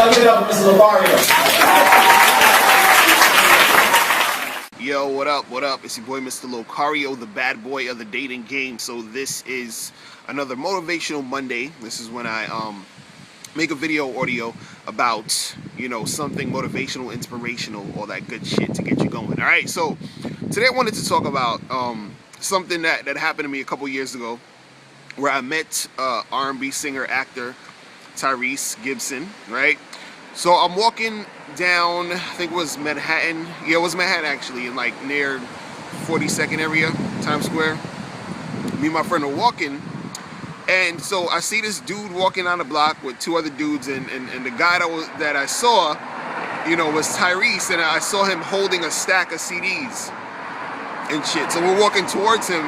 Y'all give it up for Mr. Locario. Yo, what up, what up? It's your boy, Mr. Locario, the bad boy of the dating game. So this is another Motivational Monday. This is when I make a video audio about, you know, something motivational, inspirational, all that good shit to get you going. All right, so today I wanted to talk about something that happened to me a couple years ago, where I met R&B singer, actor Tyrese Gibson, right? So I'm walking down, I think it was Manhattan. Yeah, it was Manhattan actually, in like near 42nd area, Times Square. Me and my friend are walking, and so I see this dude walking down the block with two other dudes, and the guy that I saw, you know, was Tyrese, and I saw him holding a stack of CDs and shit. So we're walking towards him,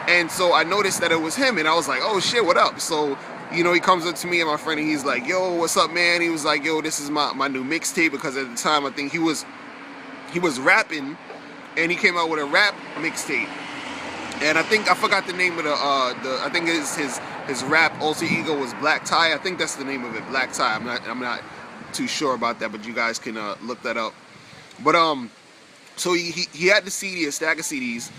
and so I noticed that it was him, and I was like, oh shit, what up? So, you know, he comes up to me and my friend, and he's like, yo, what's up, man? He was like, yo, this is my new mixtape, because at the time I think he was rapping, and he came out with a rap mixtape. And I think I forgot the name of the I think his rap alter ego was Black Tie. I think that's the name of it, Black Tie. I'm not too sure about that, but you guys can look that up. But so he had the CD, a stack of CDs.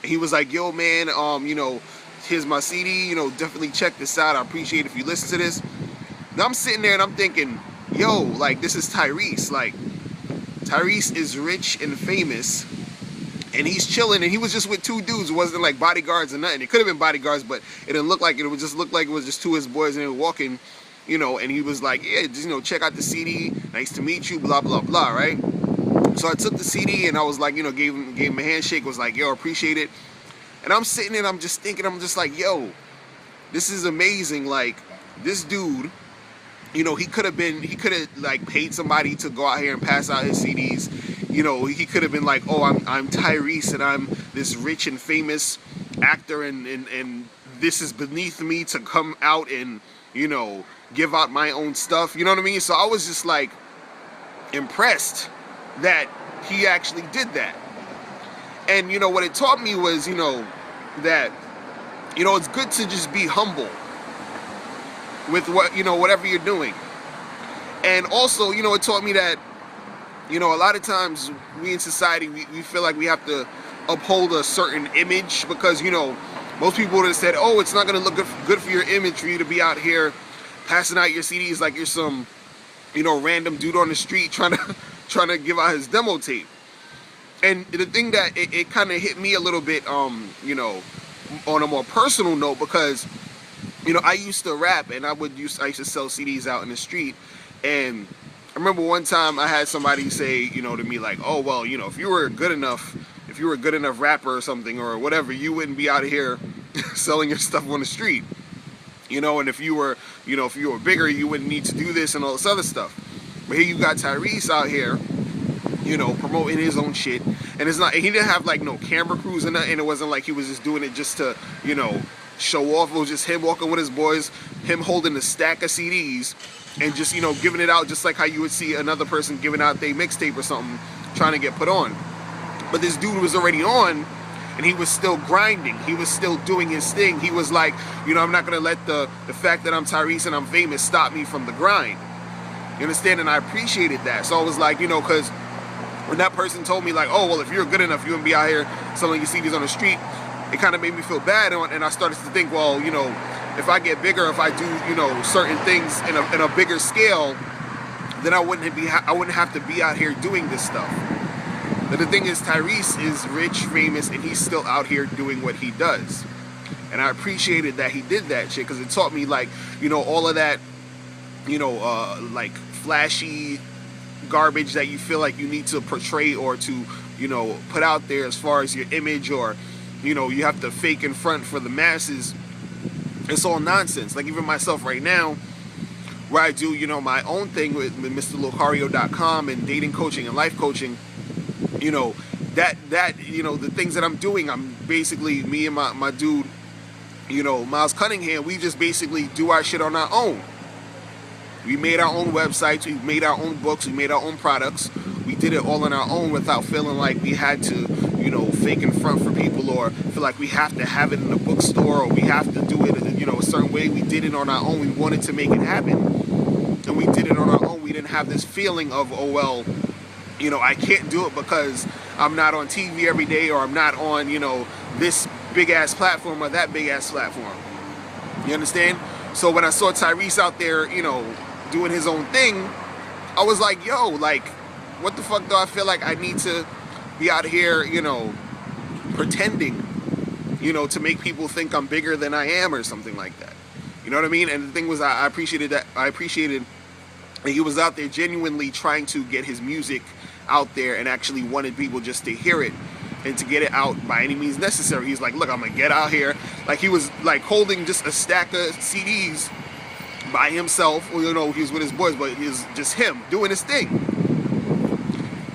And he was like, yo, man, you know, here's my CD, you know, definitely check this out. I appreciate it if you listen to this. Now I'm sitting there and I'm thinking, yo, like, this is Tyrese. Like, Tyrese is rich and famous, and he's chilling, and he was just with two dudes. It wasn't like bodyguards or nothing. It could have been bodyguards, but it didn't look like it. It would just look like it was just two of his boys, and they were walking, you know, and he was like, yeah, just, you know, check out the CD. Nice to meet you, blah, blah, blah, right? So I took the CD, and I was like, you know, gave him a handshake, was like, yo, appreciate it. And I'm sitting there and I'm just thinking, I'm just like, yo, this is amazing. Like, this dude, you know, he could have like paid somebody to go out here and pass out his CDs. You know, he could have been like, oh, I'm Tyrese, and I'm this rich and famous actor, and this is beneath me to come out and, you know, give out my own stuff. You know what I mean? So I was just like impressed that he actually did that. And, you know, what it taught me was, you know, that, you know, it's good to just be humble with what, you know, whatever you're doing. And also, you know, it taught me that, you know, a lot of times we in society, we feel like we have to uphold a certain image, because, you know, most people would have said, oh, it's not going to look good for your image for you to be out here passing out your CDs like you're some, you know, random dude on the street trying to give out his demo tape. And the thing that it kind of hit me a little bit, you know, on a more personal note, because, you know, I used to rap, and I used to sell CDs out in the street. And I remember one time I had somebody say, you know, to me like, oh, well, you know, if you were a good enough rapper or something or whatever, you wouldn't be out here selling your stuff on the street, you know, and if you were bigger, you wouldn't need to do this and all this other stuff. But here you got Tyrese out here, you know, promoting his own shit, and he didn't have like no camera crews or nothing, and it wasn't like he was just doing it just to, you know, show off. It was just him walking with his boys, him holding a stack of CDs, and just, you know, giving it out just like how you would see another person giving out their mixtape or something, trying to get put on. But this dude was already on, and he was still grinding. He was still doing his thing. He was like, you know, I'm not gonna let the fact that I'm Tyrese and I'm famous stop me from the grind. You understand? And I appreciated that. So I was like, you know, because when that person told me like, oh, well, if you're good enough, you wouldn't be out here selling your CDs on the street, it kind of made me feel bad. And I started to think, well, you know, if I get bigger, if I do, you know, certain things in a bigger scale, then I wouldn't have to be out here doing this stuff. But the thing is, Tyrese is rich, famous, and he's still out here doing what he does. And I appreciated that he did that shit, because it taught me, like, you know, all of that, you know, like flashy garbage that you feel like you need to portray or to, you know, put out there as far as your image, or, you know, you have to fake in front for the masses. It's all nonsense. Like, even myself right now, where I do, you know, my own thing with MrLocario.com and dating coaching and life coaching, you know, that you know, the things that I'm doing, I'm basically, me and my dude, you know, Miles Cunningham, we just basically do our shit on our own. We made our own websites, we made our own books, we made our own products. We did it all on our own without feeling like we had to, you know, fake in front for people, or feel like we have to have it in a bookstore, or we have to do it, you know, a certain way. We did it on our own. We wanted to make it happen, and we did it on our own. we didn't have this feeling of, oh well, you know, I can't do it because I'm not on TV every day, or I'm not on, you know, this big ass platform or that big ass platform. You understand? So when I saw Tyrese out there, you know, doing his own thing, I was like, yo, like, what the fuck do I feel like I need to be out here, you know, pretending, you know, to make people think I'm bigger than I am or something like that. You know what I mean? And the thing was, I appreciated that. I appreciated that he was out there genuinely trying to get his music out there and actually wanted people just to hear it and to get it out by any means necessary. He's like, look, I'm gonna get out here. Like, he was like holding just a stack of CDs by himself. Well, you know, he was with his boys, but it was just him doing his thing.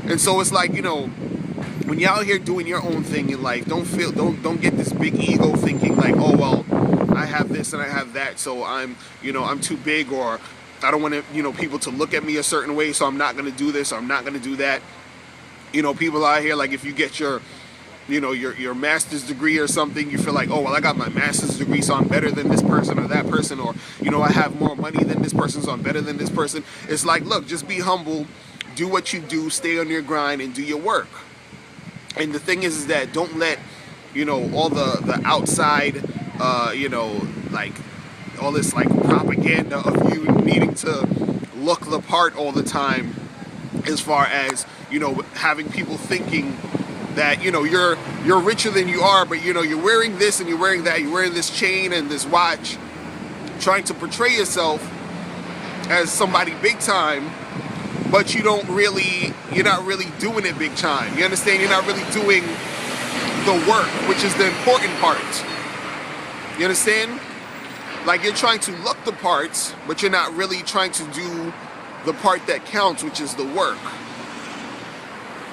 And so it's like, you know, when you're out here doing your own thing in life, don't get this big ego thinking like, oh well, I have this and I have that, so I'm, you know, I'm too big, or I don't want to, you know, people to look at me a certain way, so I'm not going to do this, or I'm not going to do that. You know, people out here, like, if you get your, you know, your master's degree or something, you feel like, oh well, I got my master's degree, so I'm better than this person or that person, or, you know, I have more money than this person, so I'm better than this person. It's like, look, just be humble, do what you do, stay on your grind, and do your work. And the thing is that don't let, you know, all the outside, you know, like all this like propaganda of you needing to look the part all the time, as far as, you know, having people thinking that, you know, you're richer than you are, but, you know, you're wearing this and you're wearing that, you're wearing this chain and this watch, trying to portray yourself as somebody big time, but you're not really doing it big time. You understand? You're not really doing the work, which is the important part. You understand? Like, you're trying to look the parts, but you're not really trying to do the part that counts, which is the work.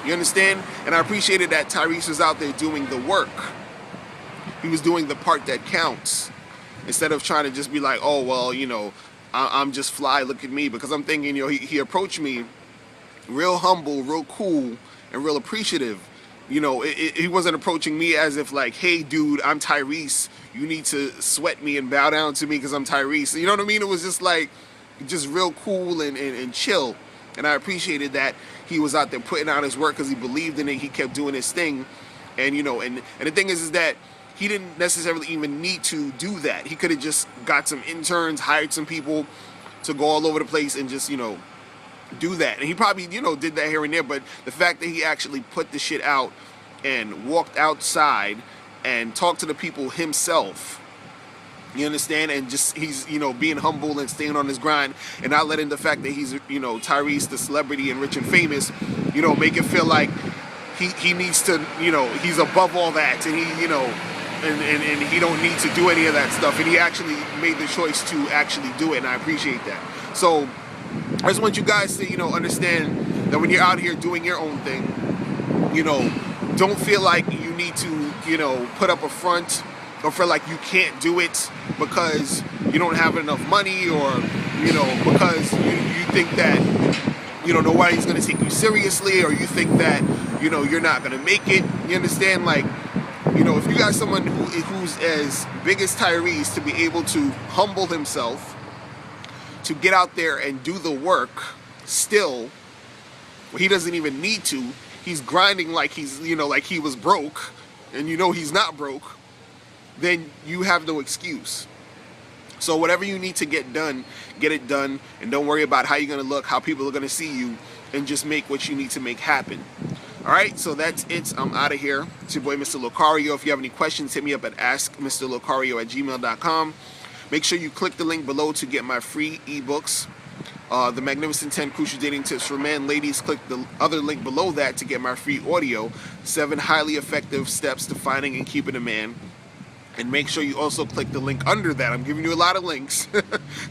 You understand? And I appreciated that Tyrese was out there doing the work. He was doing the part that counts, instead of trying to just be like, oh well, you know, I'm just fly, look at me. Because I'm thinking, you know, he approached me real humble, real cool, and real appreciative. You know, he wasn't approaching me as if like, hey dude, I'm Tyrese, you need to sweat me and bow down to me because I'm Tyrese. You know what I mean? It was just like, just real cool and chill. And I appreciated that he was out there putting out his work because he believed in it. He kept doing his thing. And, you know, and the thing is that he didn't necessarily even need to do that. He could have just got some interns, hired some people to go all over the place and just, you know, do that. And he probably, you know, did that here and there. But the fact that he actually put the shit out and walked outside and talked to the people himself, you understand? And just, he's, you know, being humble and staying on his grind, and not letting the fact that he's, you know, Tyrese, the celebrity and rich and famous, you know, make it feel like he needs to, you know, he's above all that, and he, you know, and he don't need to do any of that stuff. And he actually made the choice to actually do it, and I appreciate that. So I just want you guys to, you know, understand that when you're out here doing your own thing, you know, don't feel like you need to, you know, put up a front, or feel like you can't do it because you don't have enough money, or, you know, because you think that, you know, nobody's going to take you seriously, or you think that, you know, you're not going to make it. You understand? Like, you know, if you got someone who's as big as Tyrese to be able to humble himself, to get out there and do the work still, he doesn't even need to. He's grinding like he's, you know, like he was broke, and you know he's not broke, then you have no excuse. So whatever you need to get done, get it done, and don't worry about how you're going to look, how people are going to see you, and just make what you need to make happen. Alright, so that's it. I'm out of here. It's your boy, Mr. Locario. If you have any questions, hit me up at askmrlocario@gmail.com. Make sure you click the link below to get my free ebooks. The Magnificent 10 Crucial Dating Tips for Men. Ladies, click the other link below that to get my free audio. 7 highly effective steps to finding and keeping a man. And make sure you also click the link under that. I'm giving you a lot of links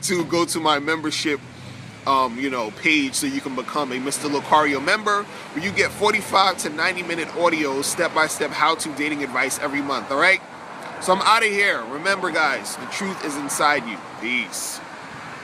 to go to my membership you know, page, so you can become a Mr. Locario member, where you get 45 to 90-minute audios, step-by-step how-to dating advice every month. All right? So I'm out of here. Remember, guys, the truth is inside you. Peace.